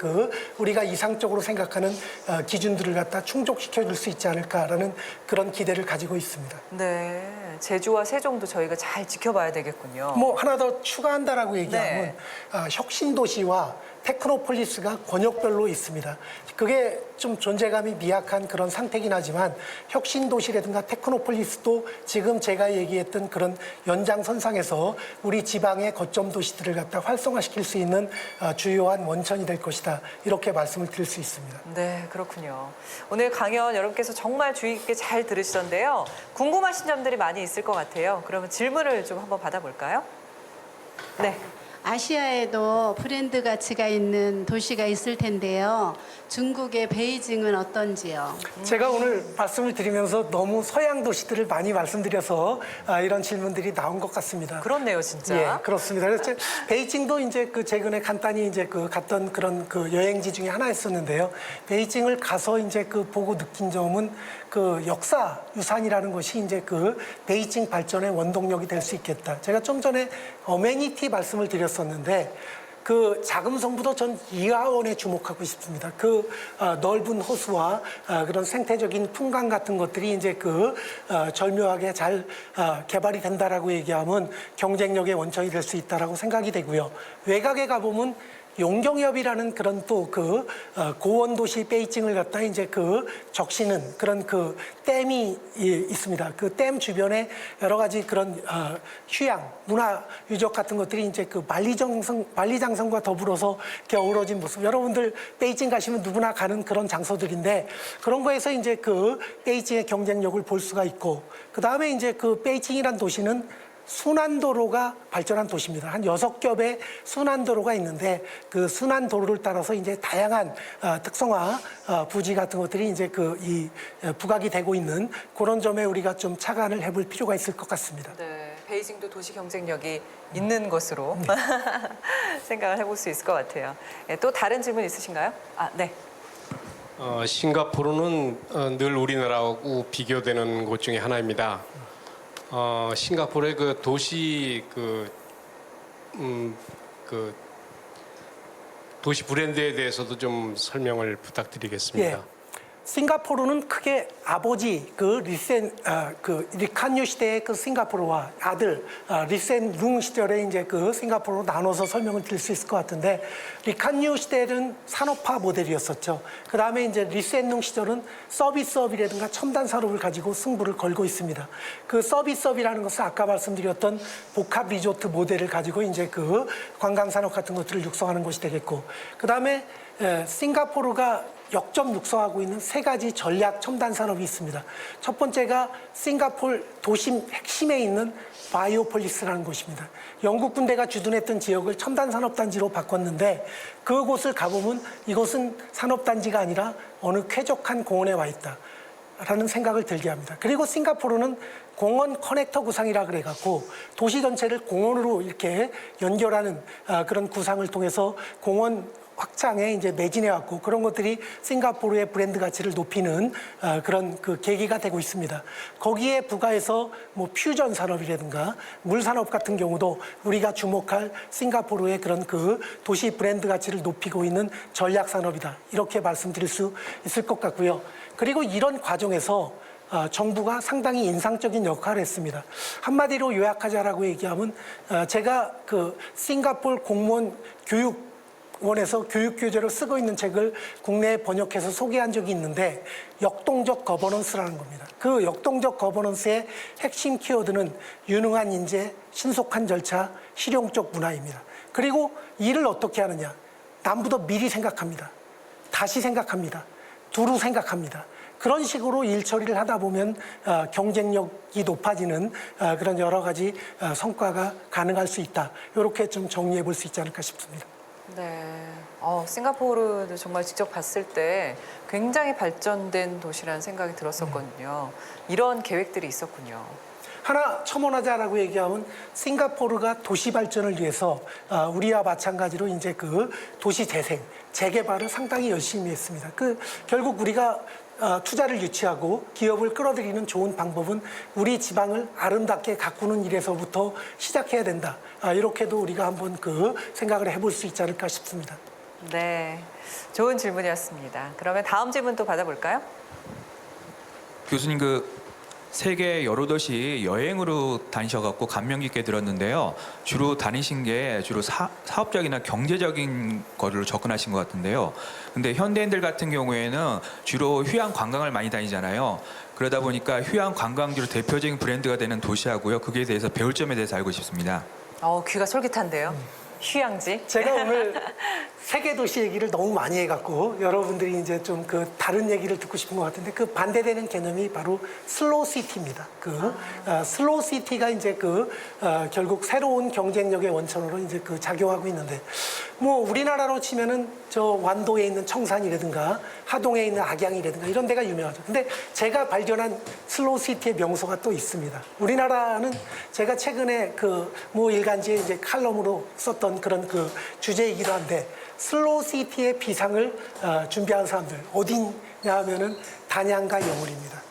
우리가 이상적으로 생각하는 기준들을 갖다 충족시켜 줄 수 있지 않을까라는 그런 기대를 가지고 있습니다. 네, 제주와 세종도 저희가 잘 지켜봐야 되겠군요. 뭐 하나 더 추가한다라고 얘기하면 네. 혁신도시와 테크노폴리스가 권역별로 있습니다. 그게 좀 존재감이 미약한 그런 상태긴 하지만 혁신도시라든가 테크노폴리스도 지금 제가 얘기했던 그런 연장선상에서 우리 지방의 거점 도시들을 갖다 활성화시킬 수 있는 주요한 원천이 될 것이다. 이렇게 말씀을 드릴 수 있습니다. 네, 그렇군요. 오늘 강연 여러분께서 정말 주의 깊게 잘 들으시던데요. 궁금하신 점들이 많이 있을 것 같아요. 그러면 질문을 좀 한번 받아볼까요? 네. 아시아에도 브랜드 가치가 있는 도시가 있을 텐데요. 중국의 베이징은 어떤지요? 제가 오늘 말씀을 드리면서 너무 서양 도시들을 많이 말씀드려서 이런 질문들이 나온 것 같습니다. 그렇네요, 진짜. 예, 그렇습니다. 그래서 베이징도 이제 최근에 간단히 이제 갔던 그런 여행지 중에 하나였었는데요. 베이징을 가서 이제 보고 느낀 점은 역사 유산이라는 것이 이제 베이징 발전의 원동력이 될 수 있겠다. 제가 좀 전에 어메니티 말씀을 드렸었는데 자금성보다 전 이하원에 주목하고 싶습니다. 넓은 호수와 그런 생태적인 풍광 같은 것들이 이제 절묘하게 잘 개발이 된다라고 얘기하면 경쟁력의 원천이 될 수 있다라고 생각이 되고요. 외곽에 가보면 용경협이라는 그런 또 고원도시 베이징을 갖다 이제 적시는 그런 댐이 있습니다. 그 댐 주변에 여러 가지 그런 휴양, 문화 유적 같은 것들이 이제 만리장성과 더불어서 이렇게 어우러진 모습. 여러분들 베이징 가시면 누구나 가는 그런 장소들인데 그런 거에서 이제 베이징의 경쟁력을 볼 수가 있고, 그 다음에 이제 베이징이란 도시는 순환도로가 발전한 도시입니다. 한 6겹의 순환도로가 있는데 그 순환도로를 따라서 이제 다양한 특성화 부지 같은 것들이 이제 부각이 되고 있는 그런 점에 우리가 좀 착안을 해볼 필요가 있을 것 같습니다. 네, 베이징도 도시 경쟁력이 있는 것으로 생각을 해볼 수 있을 것 같아요. 네, 또 다른 질문 있으신가요? 네. 싱가포르는 늘 우리나라하고 비교되는 곳 중에 하나입니다. 싱가포르의 그 도시 도시 브랜드에 대해서도 좀 설명을 부탁드리겠습니다. 예. 싱가포르는 크게 아버지 리칸유 시대의 그 싱가포르와 아들 리센 룽 시절에 이제 그 싱가포르로 나눠서 설명을 드릴 수 있을 것 같은데, 리칸유 시대는 산업화 모델이었었죠. 그 다음에 이제 리센 룽 시절은 서비스업이라든가 첨단 산업을 가지고 승부를 걸고 있습니다. 그 서비스업이라는 것은 아까 말씀드렸던 복합 리조트 모델을 가지고 이제 그 관광 산업 같은 것들을 육성하는 것이 되겠고, 그 다음에 싱가포르가 역점 육성하고 있는 3가지 전략 첨단 산업이 있습니다. 첫 번째가 싱가포르 도심 핵심에 있는 바이오폴리스라는 곳입니다. 영국 군대가 주둔했던 지역을 첨단 산업단지로 바꿨는데, 그곳을 가보면 이곳은 산업단지가 아니라 어느 쾌적한 공원에 와 있다라는 생각을 들게 합니다. 그리고 싱가포르는 공원 커넥터 구상이라 그래갖고 도시 전체를 공원으로 이렇게 연결하는 그런 구상을 통해서 공원 확장에 이제 매진해왔고, 그런 것들이 싱가포르의 브랜드 가치를 높이는 그런 그 계기가 되고 있습니다. 거기에 부가해서 뭐 퓨전 산업이라든가 물 산업 같은 경우도 우리가 주목할 싱가포르의 그런 그 도시 브랜드 가치를 높이고 있는 전략 산업이다, 이렇게 말씀드릴 수 있을 것 같고요. 그리고 이런 과정에서 정부가 상당히 인상적인 역할을 했습니다. 한마디로 요약하자라고 얘기하면, 제가 그 싱가포르 공무원 원에서 교육교재로 쓰고 있는 책을 국내에 번역해서 소개한 적이 있는데, 역동적 거버넌스라는 겁니다. 그 역동적 거버넌스의 핵심 키워드는 유능한 인재, 신속한 절차, 실용적 문화입니다. 그리고 일을 어떻게 하느냐? 남보다 미리 생각합니다. 다시 생각합니다. 두루 생각합니다. 그런 식으로 일 처리를 하다 보면 경쟁력이 높아지는 그런 여러 가지 성과가 가능할 수 있다. 이렇게 좀 정리해 볼 수 있지 않을까 싶습니다. 네. 싱가포르도 정말 직접 봤을 때 굉장히 발전된 도시라는 생각이 들었었거든요. 이런 계획들이 있었군요. 하나 첨언하자라고 얘기하면, 싱가포르가 도시 발전을 위해서 우리와 마찬가지로 이제 그 도시 재생, 재개발을 상당히 열심히 했습니다. 결국 우리가 투자를 유치하고 기업을 끌어들이는 좋은 방법은 우리 지방을 아름답게 가꾸는 일에서부터 시작해야 된다. 이렇게도 우리가 한번 생각을 해볼 수 있지 않을까 싶습니다. 네. 좋은 질문이었습니다. 그러면 다음 질문 또 받아볼까요? 교수님, 세계 여러 도시 여행으로 다니셔갖고 감명 깊게 들었는데요. 주로 다니신 게 주로 사업적이나 경제적인 거로 접근하신 것 같은데요. 근데 현대인들 같은 경우에는 주로 휴양 관광을 많이 다니잖아요. 그러다 보니까 휴양 관광지로 대표적인 브랜드가 되는 도시하고요. 그게 대해서 배울 점에 대해서 알고 싶습니다. 귀가 솔깃한데요. 휴양지. 제가 오늘 세계 도시 얘기를 너무 많이 해갖고 여러분들이 이제 좀 다른 얘기를 듣고 싶은 것 같은데, 그 반대되는 개념이 바로 슬로우 시티입니다. 슬로우 시티가 이제 결국 새로운 경쟁력의 원천으로 이제 작용하고 있는데, 뭐 우리나라로 치면은 저 완도에 있는 청산이라든가 하동에 있는 악양이라든가 이런 데가 유명하죠. 근데 제가 발견한 슬로우 시티의 명소가 또 있습니다. 우리나라는 제가 최근에 모 일간지에 이제 칼럼으로 썼던 그런 주제이기도 한데, 슬로우 시티의 비상을 준비한 사람들 어디냐 하면은 단양과 영월입니다.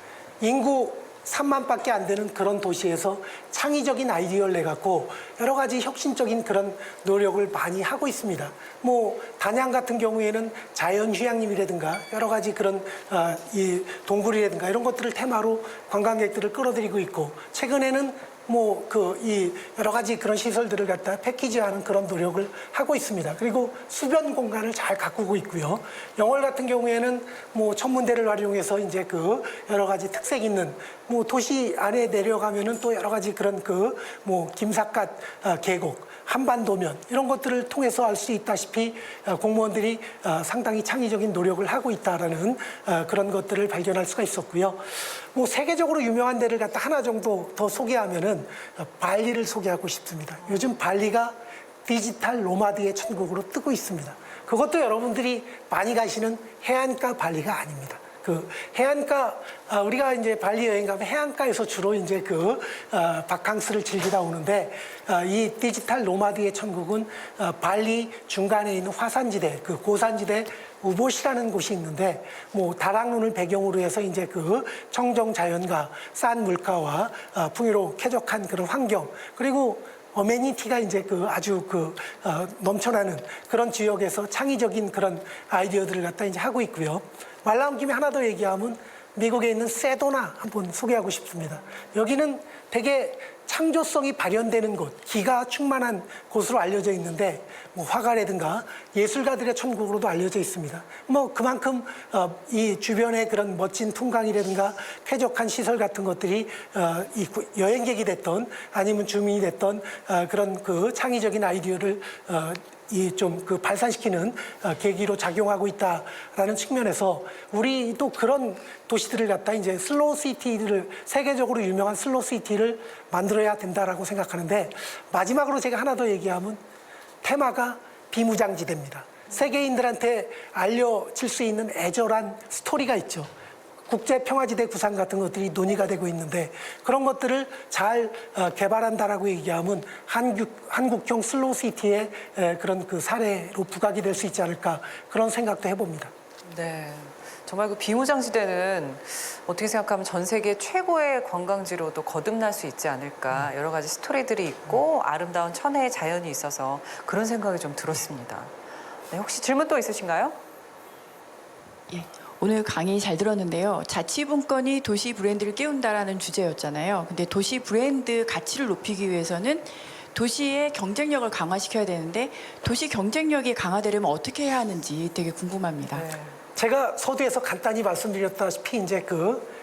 인구 3만밖에 안 되는 그런 도시에서 창의적인 아이디어를 내갖고 여러 가지 혁신적인 그런 노력을 많이 하고 있습니다. 뭐 단양 같은 경우에는 자연 휴양림이라든가 여러 가지 그런 이 동굴이라든가 이런 것들을 테마로 관광객들을 끌어들이고 있고, 최근에는 이 여러 가지 그런 시설들을 갖다 패키지하는 그런 노력을 하고 있습니다. 그리고 수변 공간을 잘 가꾸고 있고요. 영월 같은 경우에는 천문대를 활용해서 이제 여러 가지 특색 있는 도시 안에 내려가면은 또 여러 가지 그런 김삿갓 계곡, 한반도면 이런 것들을 통해서 알 수 있다시피 공무원들이 상당히 창의적인 노력을 하고 있다라는 그런 것들을 발견할 수가 있었고요. 뭐 세계적으로 유명한 데를 갖다 하나 정도 더 소개하면은 발리를 소개하고 싶습니다. 요즘 발리가 디지털 노마드의 천국으로 뜨고 있습니다. 그것도 여러분들이 많이 가시는 해안가 발리가 아닙니다. 그 해안가 우리가 이제 발리 여행 가면 해안가에서 주로 이제 바캉스를 즐기다 오는데 이 디지털 노마드의 천국은 발리 중간에 있는 화산지대 그 고산지대 우봇이라는 곳이 있는데 뭐 다락눈을 배경으로 해서 이제 청정 자연과 싼 물가와 풍요로운 쾌적한 그런 환경 그리고 어메니티가 이제 아주 넘쳐나는 그런 지역에서 창의적인 그런 아이디어들을 갖다 이제 하고 있고요. 말 나온 김에 하나 더 얘기하면 미국에 있는 세도나 한번 소개하고 싶습니다. 여기는 되게 창조성이 발현되는 곳, 기가 충만한 곳으로 알려져 있는데 뭐 화가라든가 예술가들의 천국으로도 알려져 있습니다. 뭐 그만큼 이 주변의 그런 멋진 풍광이라든가 쾌적한 시설 같은 것들이 이 여행객이 됐던 아니면 주민이 됐던 그런 창의적인 아이디어를 발산시키는 계기로 작용하고 있다라는 측면에서 우리도 그런 도시들을 갖다 이제 슬로우 시티를 세계적으로 유명한 슬로우 시티를 만들어야 된다라고 생각하는데 마지막으로 제가 하나 더 얘기하면 테마가 비무장지대입니다. 세계인들한테 알려질 수 있는 애절한 스토리가 있죠. 국제평화지대 구상 같은 것들이 논의가 되고 있는데 그런 것들을 잘 개발한다라고 얘기하면 한국형 슬로우시티의 그런 사례로 부각이 될 수 있지 않을까 그런 생각도 해봅니다. 네. 정말 비무장지대는 어떻게 생각하면 전 세계 최고의 관광지로도 거듭날 수 있지 않을까 여러 가지 스토리들이 있고 아름다운 천혜의 자연이 있어서 그런 생각이 좀 들었습니다. 네, 혹시 질문 또 있으신가요? 예, 오늘 강의 잘 들었는데요. 자치분권이 도시 브랜드를 깨운다라는 주제였잖아요. 근데 도시 브랜드 가치를 높이기 위해서는 도시의 경쟁력을 강화시켜야 되는데 도시 경쟁력이 강화되려면 어떻게 해야 하는지 되게 궁금합니다. 네. 제가 서두에서 간단히 말씀드렸다시피 이제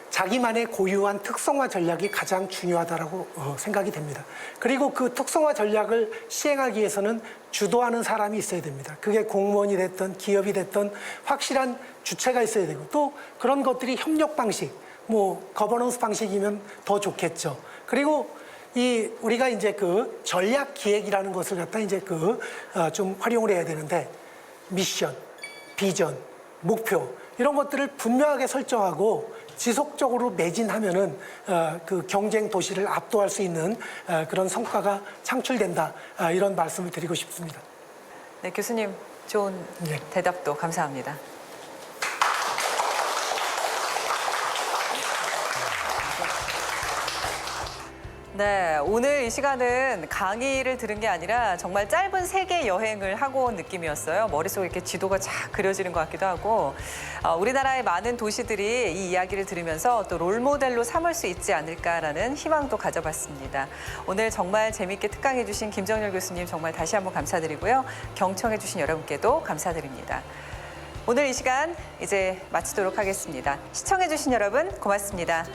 자기만의 고유한 특성화 전략이 가장 중요하다라고 생각이 됩니다. 그리고 그 특성화 전략을 시행하기 위해서는 주도하는 사람이 있어야 됩니다. 그게 공무원이 됐든 기업이 됐든 확실한 주체가 있어야 되고 또 그런 것들이 협력 방식, 뭐 거버넌스 방식이면 더 좋겠죠. 그리고 우리가 이제 전략 기획이라는 것을 갖다 이제 좀 활용을 해야 되는데 미션, 비전, 목표 이런 것들을 분명하게 설정하고 지속적으로 매진하면은 경쟁 도시를 압도할 수 있는 그런 성과가 창출된다 이런 말씀을 드리고 싶습니다. 네, 교수님 좋은 네. 대답도 감사합니다. 네, 오늘 이 시간은 강의를 들은 게 아니라 정말 짧은 세계 여행을 하고 온 느낌이었어요. 머릿속에 이렇게 지도가 쫙 그려지는 것 같기도 하고 우리나라의 많은 도시들이 이 이야기를 들으면서 또 롤모델로 삼을 수 있지 않을까라는 희망도 가져봤습니다. 오늘 정말 재미있게 특강해 주신 김정렬 교수님 정말 다시 한번 감사드리고요. 경청해 주신 여러분께도 감사드립니다. 오늘 이 시간 이제 마치도록 하겠습니다. 시청해 주신 여러분 고맙습니다.